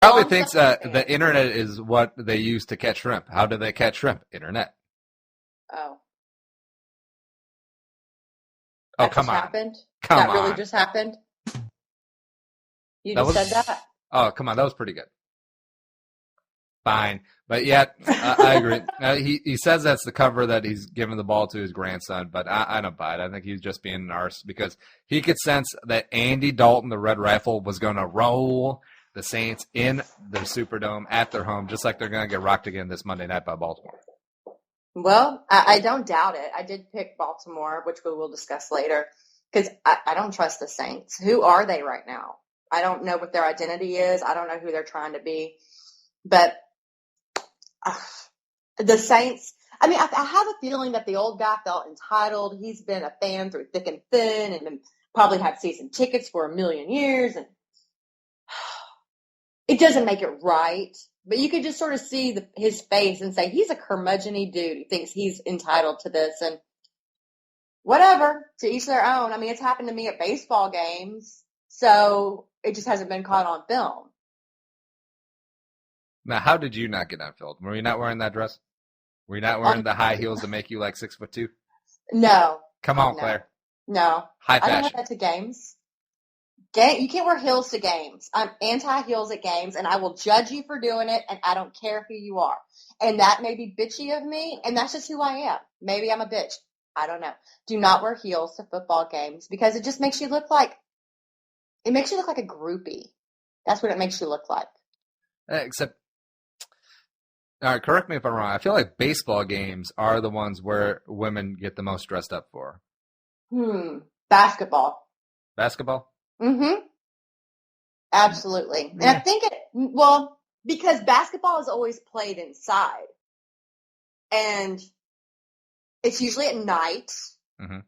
Probably thinks the internet is what they use to catch shrimp. How do they catch shrimp? Internet. Oh. Oh, That come just on. happened? Come that on. really just happened? You just said that? Oh, come on. That was pretty good. Fine. But yet, I agree. He says that's the cover that he's giving the ball to his grandson, but I don't buy it. I think he's just being an arse because he could sense that Andy Dalton, the Red Rifle, was going to roll the Saints in their Superdome at their home, just like they're going to get rocked again this Monday night by Baltimore. Well, I don't doubt it. I did pick Baltimore, which we will discuss later, because I don't trust the Saints. Who are they right now? I don't know what their identity is. I don't know who they're trying to be. But the Saints, I mean, I have a feeling that the old guy felt entitled. He's been a fan through thick and thin and probably had season tickets for a million years. And it doesn't make it right. But you could just sort of see his face and say, he's a curmudgeon-y dude. He thinks he's entitled to this. And whatever, to each their own. I mean, it's happened to me at baseball games. So it just hasn't been caught on film. Now, how did you not get on film? Were you not wearing that dress? Were you not wearing the high heels that make you like 6'2"? No. Come on, No. Claire. No. High I don't fashion. wear that to games. You can't wear heels to games. I'm anti-heels at games, and I will judge you for doing it, and I don't care who you are. And that may be bitchy of me, and that's just who I am. Maybe I'm a bitch. I don't know. Do not wear heels to football games because it just makes you look like a groupie. That's what it makes you look like. Except, all right, correct me if I'm wrong. I feel like baseball games are the ones where women get the most dressed up for. Basketball. Basketball? Mm-hmm. Absolutely. Yeah. And I think because basketball is always played inside. And it's usually at night. Mm-hmm.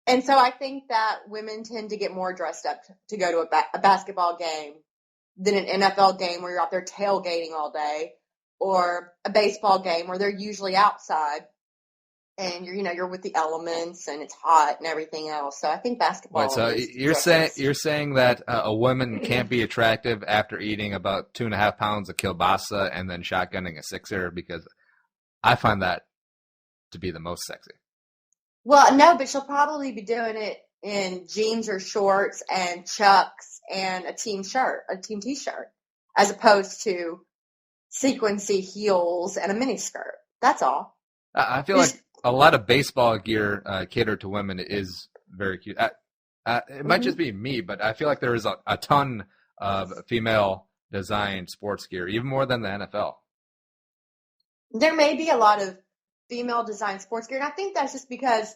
And so I think that women tend to get more dressed up to go to a basketball game than an NFL game where you're out there tailgating all day, or a baseball game where they're usually outside and you're with the elements and it's hot and everything else. So I think basketball. Wait, so you're saying that a woman can't be attractive after eating about 2.5 pounds of kielbasa and then shotgunning a sixer? Because I find that to be the most sexy. Well, no, but she'll probably be doing it in jeans or shorts and Chucks and a team t-shirt, as opposed to sequency heels and a mini skirt. That's all. I feel like a lot of baseball gear catered to women is very cute. It might just be me, but I feel like there is a ton of female designed sports gear, even more than the NFL. There may be a lot of female designed sports gear, and I think that's just because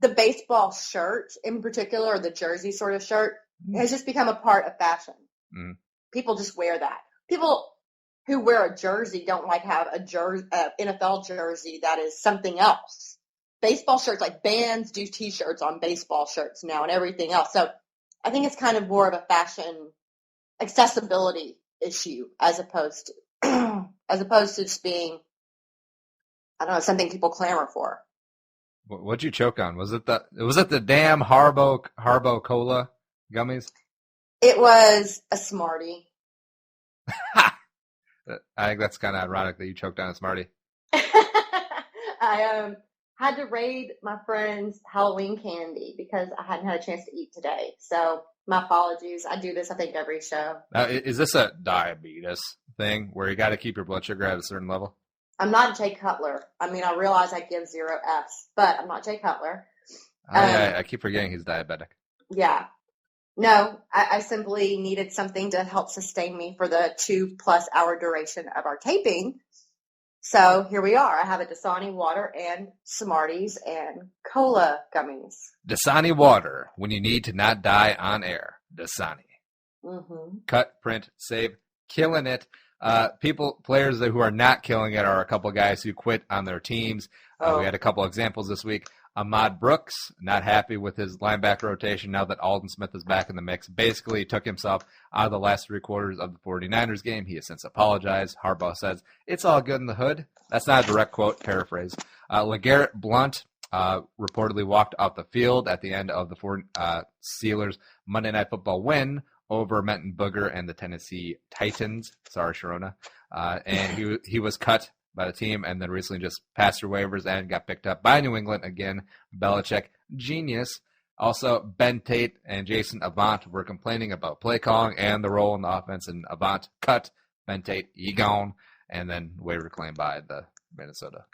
the baseball shirt in particular, or the jersey sort of shirt, has just become a part of fashion. Mm. People just wear that. People who wear a jersey don't have a NFL jersey that is something else. Baseball shirts, like bands do T-shirts on baseball shirts now and everything else. So I think it's kind of more of a fashion accessibility issue as opposed to just being, I don't know, something people clamor for. What'd you choke on? Was it the damn Harbo Cola gummies? It was a Smartie. I think that's kind of ironic that you choked on a Smartie. I had to raid my friend's Halloween candy because I hadn't had a chance to eat today. So my apologies. I do this, I think, every show. Now, is this a diabetes thing where you got to keep your blood sugar at a certain level? I'm not Jay Cutler. I mean, I realize I give 0 Fs, but I'm not Jay Cutler. I keep forgetting he's diabetic. Yeah. No, I simply needed something to help sustain me for the 2+ hour duration of our taping. So here we are. I have a Dasani water and Smarties and cola gummies. Dasani water, when you need to not die on air. Dasani. Mm-hmm. Cut, print, save, killing it. Players who are not killing it are a couple guys who quit on their teams. We had a couple examples this week. Ahmad Brooks, not happy with his linebacker rotation now that Aldon Smith is back in the mix. Basically, he took himself out of the last 3 quarters of the 49ers game. He has since apologized. Harbaugh says, "It's all good in the hood." That's not a direct quote, paraphrase. LeGarrette Blount reportedly walked off the field at the end of the Steelers' Monday Night Football win over Menton Booger and the Tennessee Titans. Sorry, Sharona. And he was cut by the team and then recently just passed through waivers and got picked up by New England again. Belichick, genius. Also, Ben Tate and Jason Avant were complaining about play calling and the role in the offense, and Avant cut. Ben Tate, he gone, and then waiver claimed by the Minnesota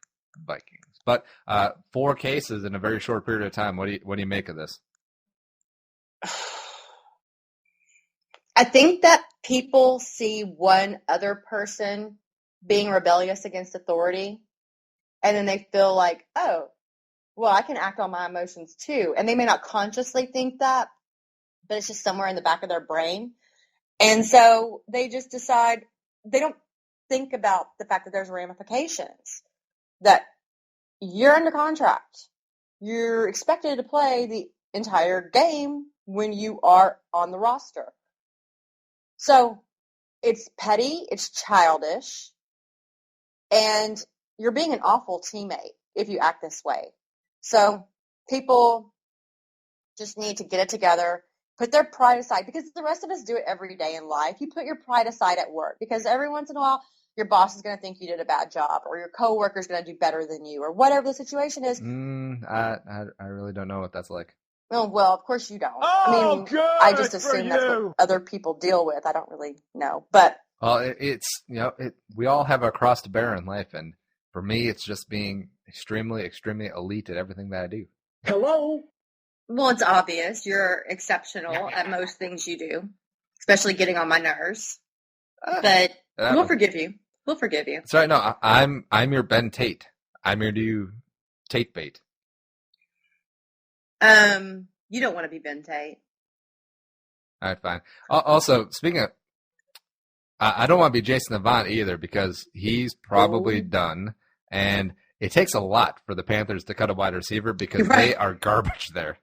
Vikings. But 4 cases in a very short period of time. What do you make of this? I think that people see one other person being rebellious against authority, and then they feel like, oh, well, I can act on my emotions too. And they may not consciously think that, but it's just somewhere in the back of their brain. And so they just decide, they don't think about the fact that there's ramifications, that you're under contract. You're expected to play the entire game when you are on the roster. So it's petty, it's childish, and you're being an awful teammate if you act this way. So people just need to get it together, put their pride aside, because the rest of us do it every day in life. You put your pride aside at work, because every once in a while your boss is going to think you did a bad job, or your coworker is going to do better than you, or whatever the situation is. I really don't know what that's like. Well, of course you don't. Oh, good I just assume that's what other people deal with. I don't really know, but it's we all have our cross to bear in life, and for me, it's just being extremely, extremely elite at everything that I do. Hello. Well, it's obvious you're exceptional at most things you do, especially getting on my nerves. But we'll forgive you. We'll forgive you. Sorry, no, I'm your Ben Tate. I'm your new Tate bait. You don't want to be Ben Tate. All right, fine. Also, speaking of, I don't want to be Jason Avant either, because he's probably done, and it takes a lot for the Panthers to cut a wide receiver because they are garbage there.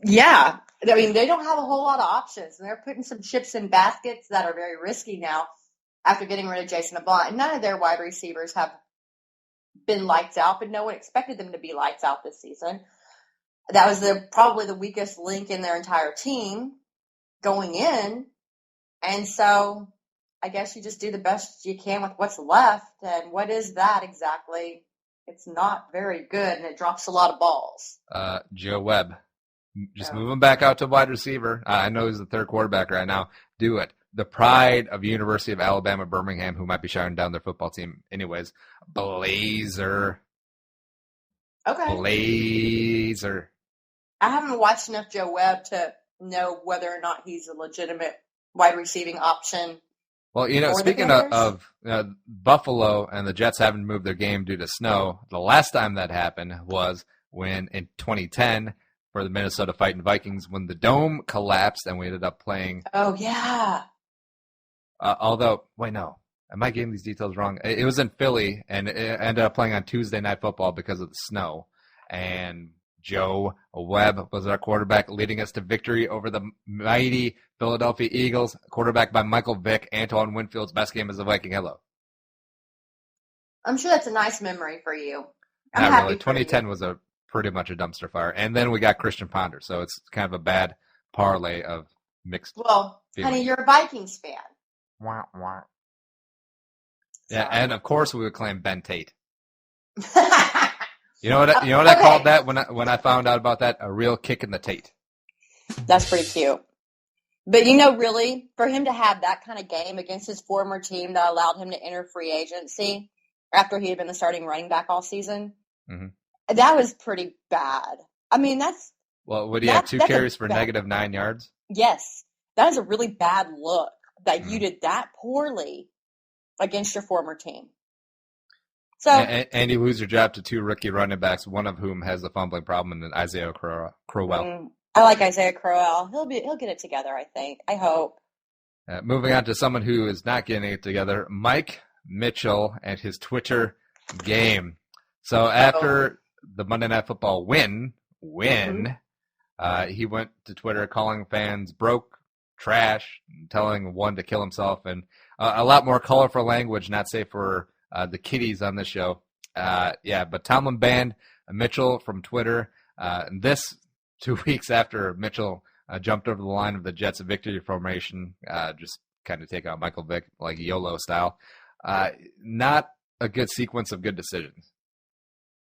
Yeah. I mean, they don't have a whole lot of options, and they're putting some chips in baskets that are very risky now after getting rid of Jason Avant. And none of their wide receivers have been lights out, but no one expected them to be lights out this season. That was probably the weakest link in their entire team going in. And so I guess you just do the best you can with what's left. And what is that exactly? It's not very good, and it drops a lot of balls. Joe Webb. Just move him back out to wide receiver. I know he's the third quarterback right now. Do it. The pride of University of Alabama, Birmingham, who might be shutting down their football team anyways. Blazer. Okay. Blazer. I haven't watched enough Joe Webb to know whether or not he's a legitimate wide receiving option. Well, speaking of Buffalo and the Jets having moved their game due to snow, the last time that happened was when in 2010 for the Minnesota Fighting Vikings, when the dome collapsed and we ended up playing. Oh, yeah. Although, wait, no. Am I getting these details wrong? It was in Philly, and it ended up playing on Tuesday Night Football because of the snow. And Joe Webb was our quarterback, leading us to victory over the mighty Philadelphia Eagles, quarterbacked by Michael Vick, Antoine Winfield's best game as a Viking. Hello. I'm sure that's a nice memory for you. Not really. 2010 was pretty much a dumpster fire. And then we got Christian Ponder, so it's kind of a bad parlay of mixed Well, feelings. Honey, you're a Vikings fan. Wah, wah. Yeah, and of course we would claim Ben Tate. You know what I called that when I found out about that? A real kick in the Tate. That's pretty cute. But really, for him to have that kind of game against his former team that allowed him to enter free agency after he had been the starting running back all season, that was pretty bad. I mean, that's... Well, would he have 2 carries for negative 9 yards? Yes. That is a really bad look that you did that poorly against your former team. So, and you lose your job to 2 rookie running backs, one of whom has a fumbling problem, and Isaiah Crowell. I like Isaiah Crowell. He'll get it together, I think. I hope. Moving on to someone who is not getting it together, Mike Mitchell and his Twitter game. So after the Monday Night Football win, he went to Twitter calling fans broke, trash, telling one to kill himself, and a lot more colorful language, not safe for the kiddies on this show. But Tomlin banned Mitchell from Twitter. This 2 weeks after Mitchell jumped over the line of the Jets victory formation, just kind of take out Michael Vick like YOLO style. Not a good sequence of good decisions.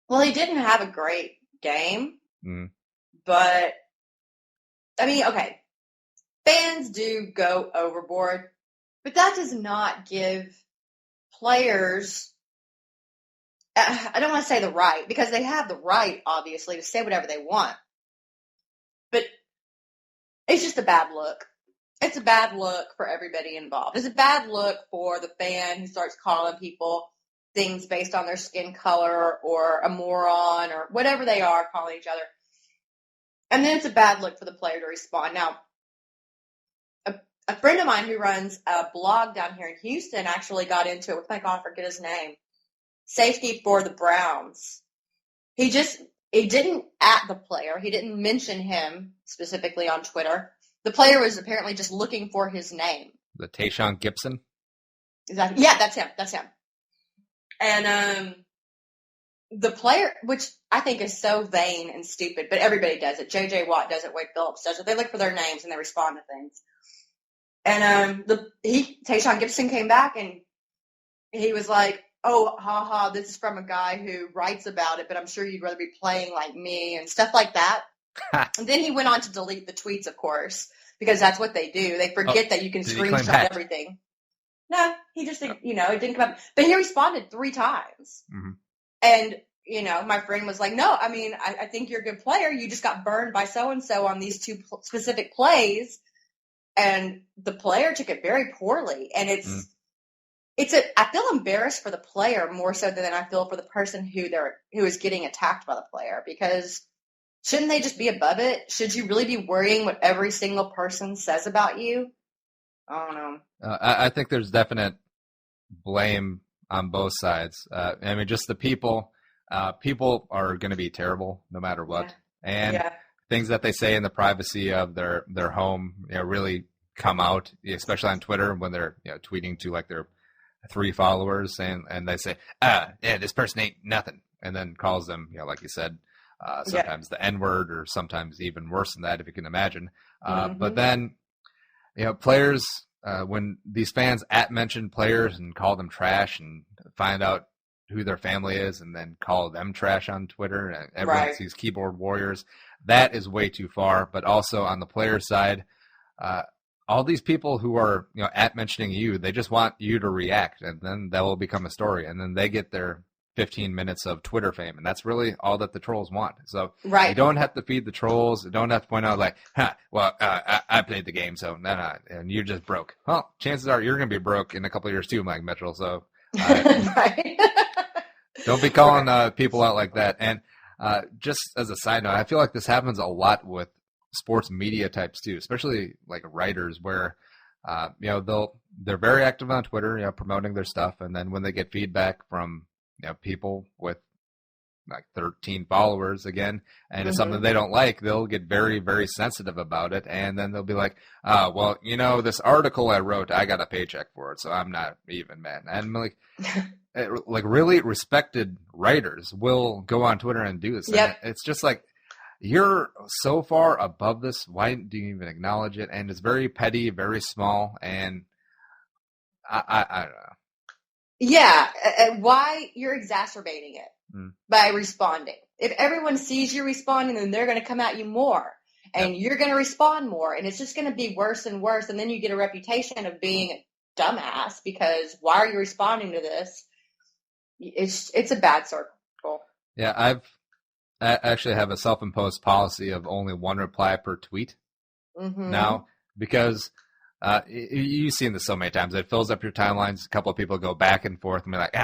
Well, he didn't have a great game, but I mean, okay, fans do go overboard, but that does not give players, I don't want to say the right, because they have the right, obviously, to say whatever they want, but it's just a bad look. It's a bad look for everybody involved. It's a bad look for the fan who starts calling people things based on their skin color or a moron or whatever they are calling each other. And then it's a bad look for the player to respond. Now, a friend of mine who runs a blog down here in Houston actually got into it with, I forget his name, Safety for the Browns. He didn't at the player. He didn't mention him specifically on Twitter. The player was apparently just looking for his name. The Tayshaun Gibson? Exactly. Yeah, that's him. And the player, which I think is so vain and stupid, but everybody does it. J.J. Watt does it. Wade Phillips does it. They look for their names and they respond to things. And Tayshaun Gibson came back and he was like, oh, haha, this is from a guy who writes about it, but I'm sure you'd rather be playing like me and stuff like that. And then he went on to delete the tweets, of course, because that's what they do. They forget that you can screenshot everything. No, he just, it didn't come up. But he responded 3 times. Mm-hmm. And, my friend was like, no, I mean, I think you're a good player. You just got burned by so-and-so on these 2 specific plays. And the player took it very poorly. And I feel embarrassed for the player more so than I feel for the person who is getting attacked by the player, because shouldn't they just be above it? Should you really be worrying what every single person says about you? I don't know. I think there's definite blame on both sides. I mean, just the people are going to be terrible no matter what. Yeah. And things that they say in the privacy of their home, really come out, especially on Twitter when they're tweeting to like their 3 followers and they say, this person ain't nothing, and then calls them, like you said, sometimes the N-word or sometimes even worse than that, if you can imagine. But then, players, when these fans mention players and call them trash and find out who their family is and then call them trash on Twitter, and everyone sees keyboard warriors, that is way too far. But also on the player side, all these people who are mentioning you, they just want you to react, and then that will become a story, and then they get their 15 minutes of Twitter fame, and that's really all that the trolls want. So you don't have to feed the trolls. You don't have to point out like, I played the game, so no, and you're just broke. Well, chances are you're going to be broke in a couple of years too, Mike Mitchell. So don't be calling people out like that. And just as a side note, I feel like this happens a lot with sports media types too, especially like writers, where they're very active on Twitter, promoting their stuff, and then when they get feedback from people with like 13 followers again, and it's something they don't like, they'll get very, very sensitive about it, and then they'll be like, this article I wrote, I got a paycheck for it, so I'm not even mad. And like really respected writers will go on Twitter and do this. Yep. And it's just like, you're so far above this, why do you even acknowledge it? And it's very petty, very small, and I don't know. Yeah, why you're exacerbating it by responding. If everyone sees you responding, then they're going to come at you more, and you're going to respond more, and it's just going to be worse and worse, and then you get a reputation of being a dumbass because why are you responding to this? It's a bad circle. Yeah, I actually have a self-imposed policy of only 1 reply per tweet now, because you've seen this so many times. It fills up your timelines. A couple of people go back and forth and be like,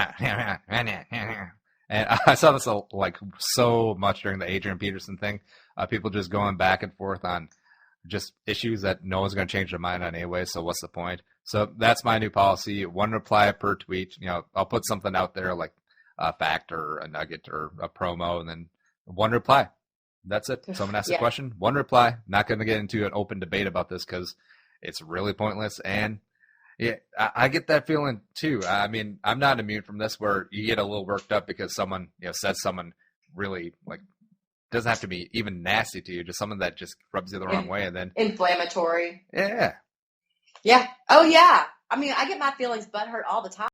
and I saw this like so much during the Adrian Peterson thing. People just going back and forth on just issues that no one's going to change their mind on anyway. So what's the point? So that's my new policy: 1 reply per tweet. I'll put something out there like a fact or a nugget or a promo, and then 1 reply. That's it. Someone asks a question, 1 reply. Not going to get into an open debate about this because it's really pointless. And I get that feeling too. I mean, I'm not immune from this, where you get a little worked up because someone says someone really like doesn't have to be even nasty to you, just something that just rubs you the wrong way, and then inflammatory. Yeah. Yeah. Oh yeah. I mean, I get my feelings butthurt all the time.